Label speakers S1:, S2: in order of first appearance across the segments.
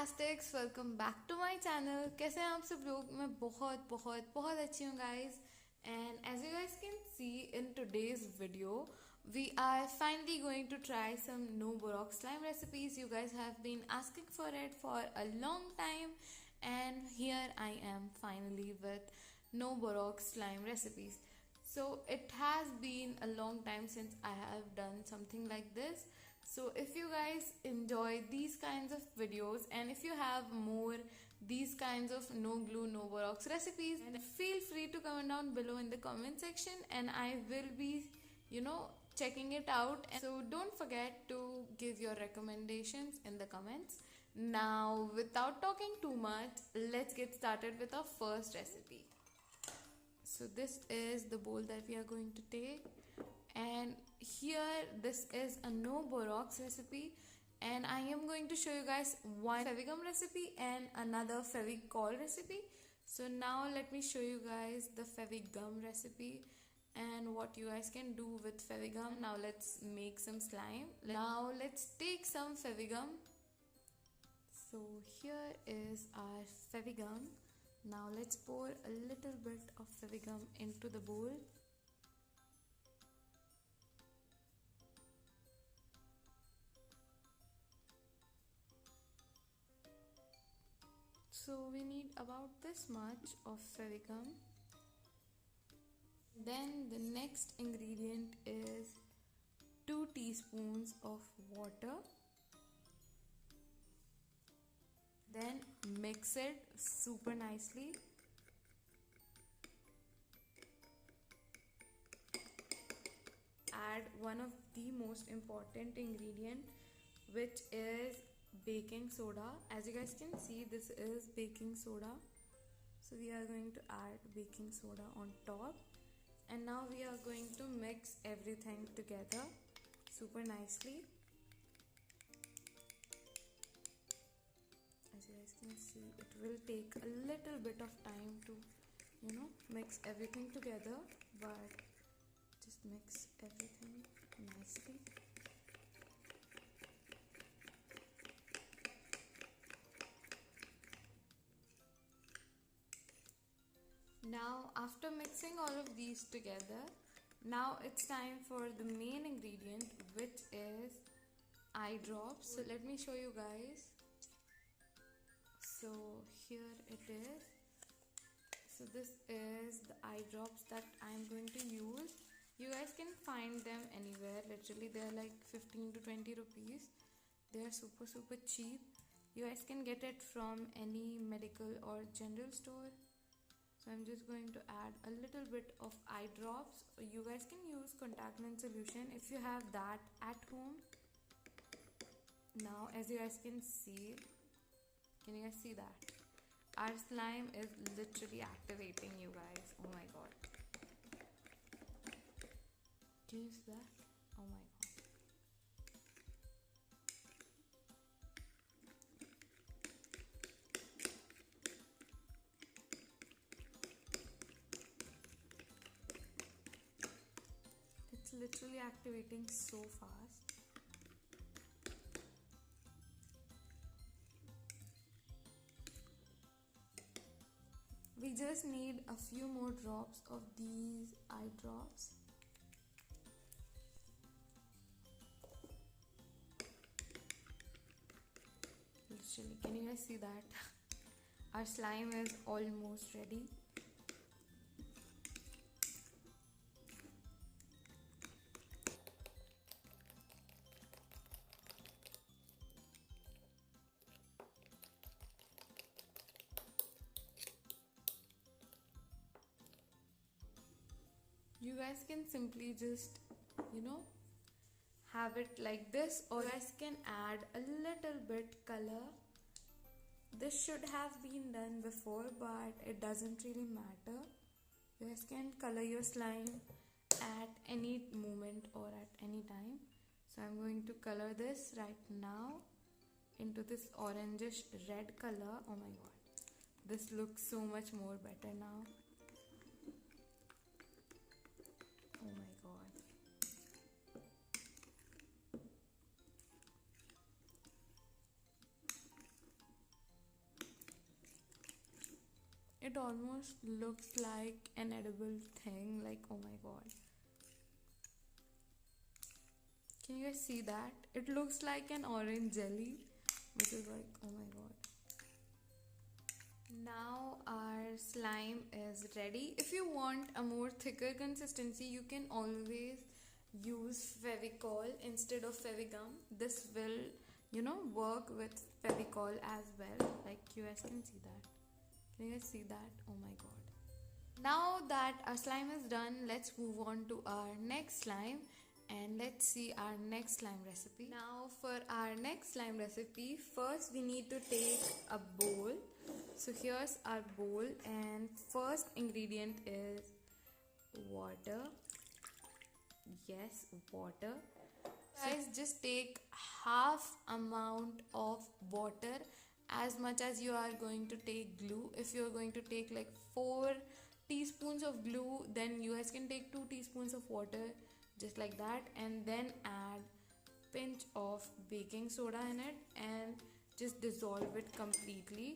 S1: फैंटास्टिक्स welcome back to my channel. कैसे हैं आप सब लोग? मैं बहुत बहुत बहुत अच्छी हूँ guys. And as you guys can see in today's video we are finally going to try some no borax slime recipes. You guys have been asking for it for a long time, and here I am finally with no borax slime recipes. So it has been a long time since I have done something like this. So if you guys enjoy these kinds of videos, and if you have more these kinds of no glue no borax recipes, then feel free to comment down below in the comment section, and I will be checking it out. So don't forget to give your recommendations in the comments. Now without talking too much, let's get started with our first recipe. So this is the bowl that we are going to take, and here this is a no borax recipe, and I am going to show you guys one fevicol recipe and another fevicol recipe. So now let me show you guys the fevicol recipe and what you guys can do with fevicol. Now let's make some slime. Now let's take some fevicol. So here is our fevicol. Now let's pour a little bit of fevicol into the bowl. So we need about this much of fevicol. Then the next ingredient is 2 teaspoons of water. Then mix it super nicely. Add one of the most important ingredient, which is baking soda. As you guys can see, this is baking soda. So we are going to add baking soda on top. And now we are going to mix everything together super nicely. As you guys can see, it will take a little bit of time to mix everything together, but just mix everything nicely. Now after mixing all of these together, now it's time for the main ingredient, which is eye drops. So let me show you guys. So here it is. So this is the eye drops that I'm going to use. You guys can find them anywhere. Literally they're like 15 to 20 rupees. They are super cheap. You guys can get it from any medical or general store. So I'm just going to add a little bit of eye drops. You guys can use contact lens solution if you have that at home. Now as you guys can see, can you guys see that? Our slime is literally activating, you guys. Oh my god. Can you see that? Oh my god. It's literally activating so fast. We just need a few more drops of these eye drops. Literally, can you guys see that? Our slime is almost ready. You guys can simply just have it like this, or you guys can add a little bit color. This should have been done before, but it doesn't really matter. You guys can color your slime at any moment or at any time. So I'm going to color this right now into this orangish red color. Oh my god, this looks so much more better now. Oh my god. it almost looks like an edible thing. Like, oh my god. Can you guys see that? It looks like an orange jelly, which is like, oh my god. Now our slime is ready. If you want a more thicker consistency, you can always use fevicol instead of fevigum. This will, work with fevicol as well. Like, you guys can see that. Can you guys see that? Oh my god. Now that our slime is done, let's move on to our next slime and let's see our next slime recipe. Now for our next slime recipe, first we need to take a bowl. So here's our bowl and first ingredient is water. Yes, water. Guys, just take half amount of water, as much as you are going to take glue. If you are going to take like 4 teaspoons of glue, then you guys can take 2 teaspoons of water, just like that, and then add pinch of baking soda in it and just dissolve it completely.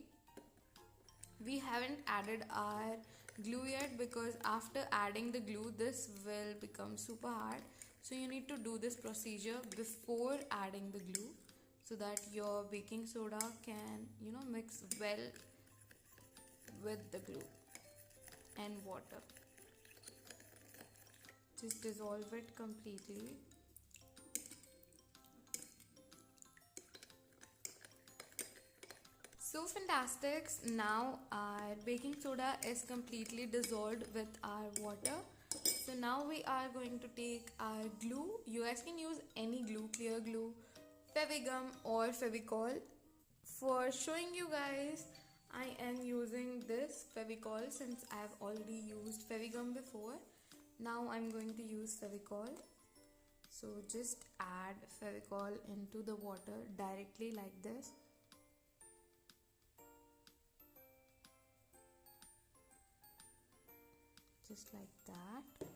S1: We haven't added our glue yet because after adding the glue this will become super hard, so you need to do this procedure before adding the glue so that your baking soda can mix well with the glue and water. Just dissolve it completely. So fantastic. Now our baking soda is completely dissolved with our water. So now we are going to take our glue. You guys can use any glue, clear glue, fevigum or fevicol. For showing you guys, I am using this fevicol since I have already used fevigum before. Now I'm going to use fevicol. So just add fevicol into the water directly like this. Just like that.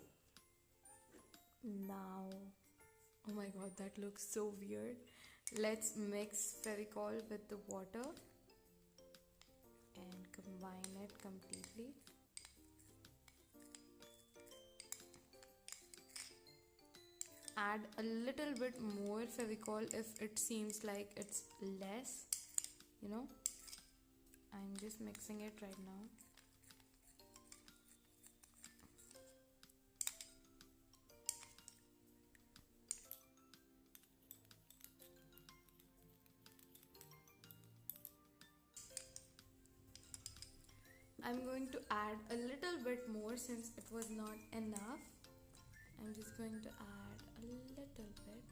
S1: Now, oh my god, that looks so weird. Let's mix fevicol with the water and combine it completely. Add a little bit more fevicol if it seems like it's less. I'm just mixing it right now. I'm going to add a little bit more since it was not enough. I'm just going to add a little bit.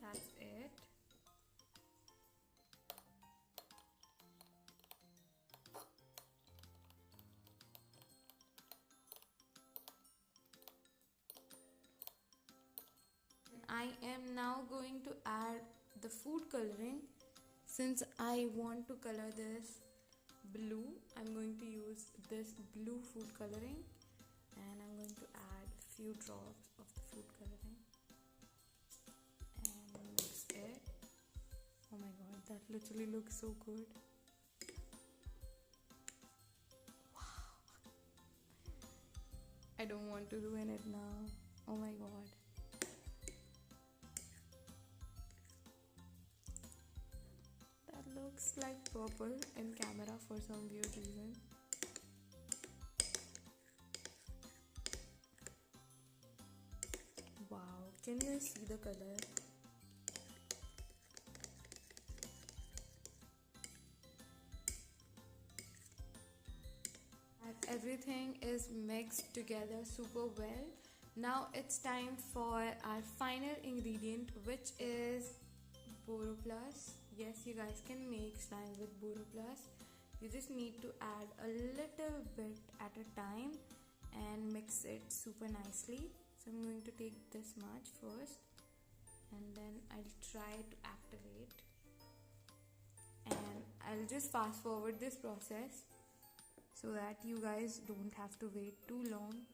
S1: That's it. I am now going to add the food coloring. Since I want to color this blue, I'm going to use this blue food coloring and I'm going to add a few drops of the food coloring and mix it. Oh my god, that literally looks so good. Wow. I don't want to ruin it now. Oh my god. Looks like purple in camera for some weird reason. Wow, can you see the color? Everything is mixed together super well. Now it's time for our final ingredient, which is Boroplus. Yes, you guys can make slime with Boroplus. You just need to add a little bit at a time and mix it super nicely. So I'm going to take this much first and then I'll try to activate, and I'll just fast forward this process so that you guys don't have to wait too long.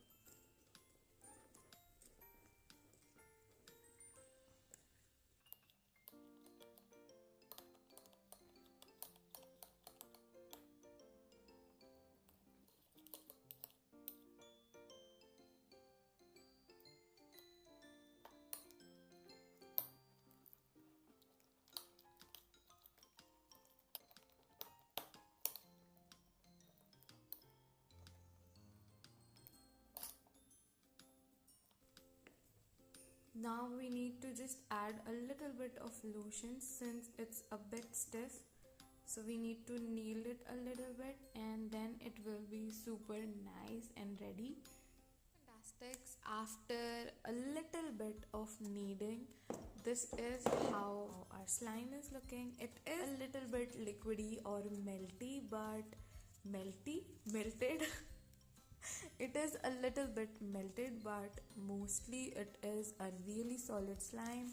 S1: Now we need to just add a little bit of lotion since it's a bit stiff. So we need to knead it a little bit and then it will be super nice and ready. Fantastic. After a little bit of kneading, this is how our slime is looking. It is a little bit liquidy or melty, but melted. It is a little bit melted, but mostly it is a really solid slime.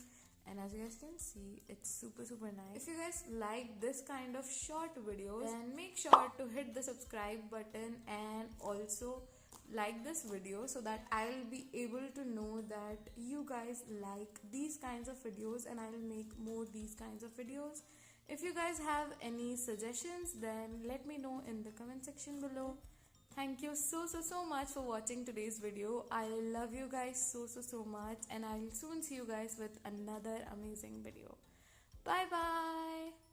S1: And as you guys can see, it's super nice. If you guys like this kind of short videos, then make sure to hit the subscribe button and also like this video so that I'll be able to know that you guys like these kinds of videos and I'll make more these kinds of videos. If you guys have any suggestions, then let me know in the comment section below. Thank you so much for watching today's video. I love you guys so much and I'll soon see you guys with another amazing video. Bye bye.